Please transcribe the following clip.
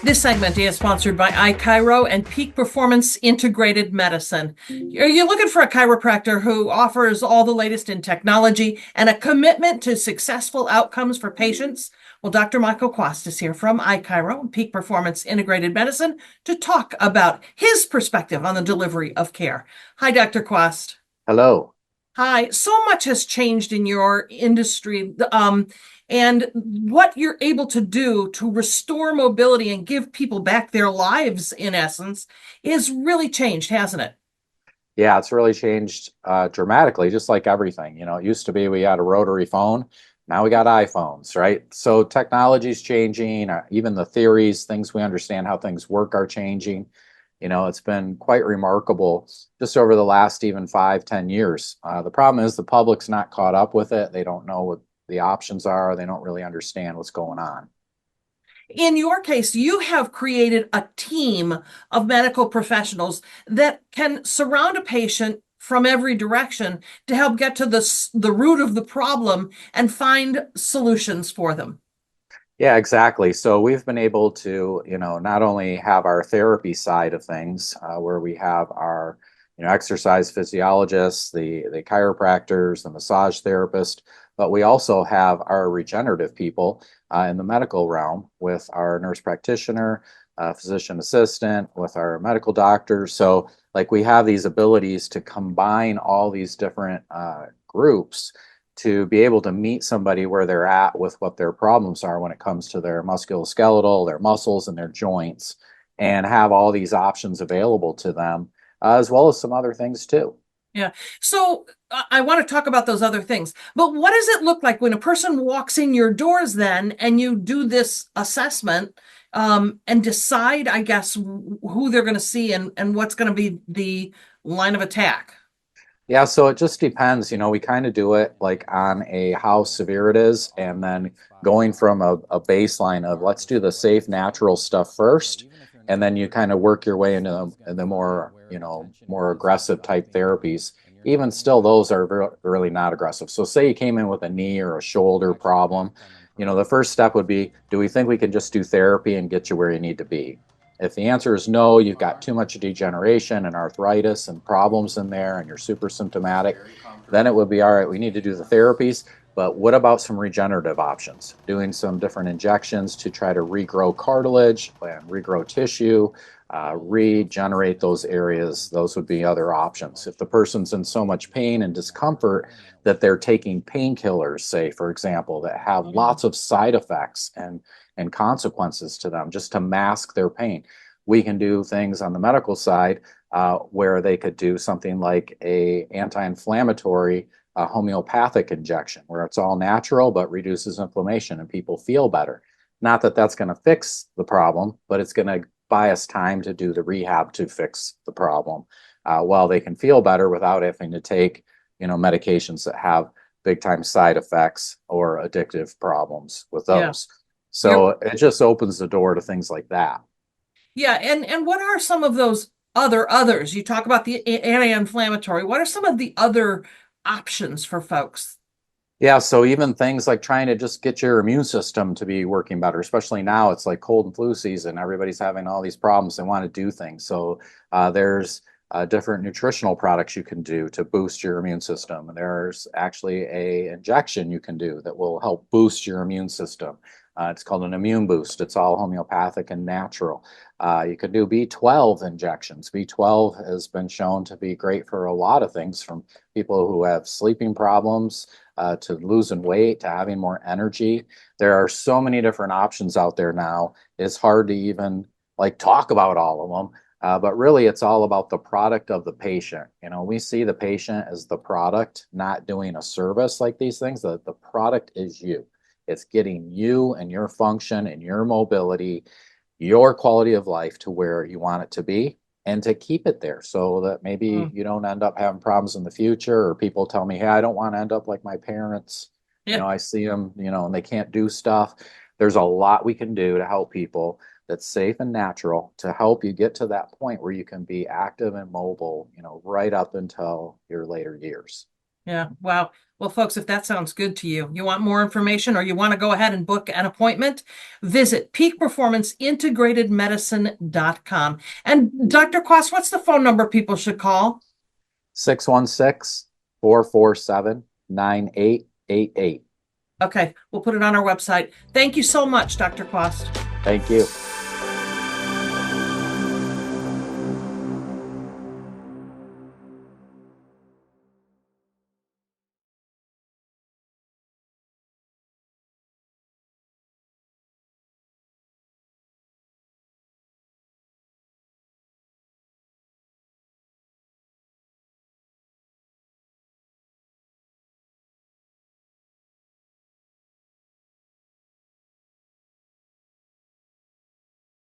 This segment is sponsored by iChiro and Peak Performance Integrated Medicine. Are you looking for a chiropractor who offers all the latest in technology and a commitment to successful outcomes for patients? Well, Dr. Michael Quast is here from iChiro and Peak Performance Integrated Medicine to talk about his perspective on the delivery of care. Hi, Dr. Quast. Hello. Hi. So much has changed in your industry, and what you're able to do to restore mobility and give people back their lives, in essence, is really changed, hasn't it? Yeah, it's really changed dramatically, just like everything. It used to be we had a rotary phone. Now we got iPhones, right? So technology's changing. Even the theories, things we understand how things work are changing. It's been quite remarkable just over the last even 5, 10 years. The problem is the public's not caught up with it. They don't know what the options are. They don't really understand what's going on. In your case, you have created a team of medical professionals that can surround a patient from every direction to help get to the root of the problem and find solutions for them. Yeah, exactly. So we've been able to, not only have our therapy side of things, where we have our, exercise physiologists, the chiropractors, the massage therapist, but we also have our regenerative people in the medical realm with our nurse practitioner, physician assistant, with our medical doctors. So, like, we have these abilities to combine all these different groups to be able to meet somebody where they're at with what their problems are when it comes to their musculoskeletal, their muscles, and their joints, and have all these options available to them, as well as some other things too. Yeah. So I want to talk about those other things. But what does it look like when a person walks in your doors then and you do this assessment and decide, I guess, who they're going to see and what's going to be the line of attack? Yeah, so it just depends. We kind of do it like on a how severe it is, and then going from a baseline of let's do the safe, natural stuff first, and then you kind of work your way into the more, more aggressive type therapies. Even still, those are really not aggressive. So, say you came in with a knee or a shoulder problem, the first step would be, do we think we can just do therapy and get you where you need to be? If the answer is no, you've got too much degeneration and arthritis and problems in there, and you're super symptomatic, then it would be all right, we need to do the therapies. But what about some regenerative options? Doing some different injections to try to regrow cartilage and regrow tissue, regenerate those areas. Those would be other options. If the person's in so much pain and discomfort that they're taking painkillers, say, for example, that have lots of side effects and consequences to them just to mask their pain. We can do things on the medical side where they could do something like a anti-inflammatory homeopathic injection, where it's all natural but reduces inflammation and people feel better. Not that that's going to fix the problem, but it's going to buy us time to do the rehab to fix the problem while they can feel better without having to take, medications that have big time side effects or addictive problems with Yeah. those. You're So it just opens the door to things like that. Yeah, and what are some of those others? You talk about the anti-inflammatory. What are some of the other options for folks? Yeah, so even things like trying to just get your immune system to be working better, especially now it's like cold and flu season. Everybody's having all these problems. They want to do things. So there's different nutritional products you can do to boost your immune system. There's actually a injection you can do that will help boost your immune system. It's called an immune boost. It's all homeopathic and natural. You can do B12 injections. B12 has been shown to be great for a lot of things, from people who have sleeping problems to losing weight, to having more energy. There are so many different options out there now. It's hard to even like talk about all of them. But really, it's all about the product of the patient. We see the patient as the product, not doing a service like these things. The product is you. It's getting you and your function and your mobility, your quality of life to where you want it to be, and to keep it there so that maybe Mm, you don't end up having problems in the future, or people tell me, hey, I don't want to end up like my parents. yeah. I see them, and they can't do stuff. There's a lot we can do to help people that's safe and natural to help you get to that point where you can be active and mobile, right up until your later years. Yeah. Wow. Well, folks, if that sounds good to you, you want more information or you want to go ahead and book an appointment, visit peakperformanceintegratedmedicine.com. And Dr. Quast, what's the phone number people should call? 616-447-9888. Okay, we'll put it on our website. Thank you so much, Dr. Quast. Thank you.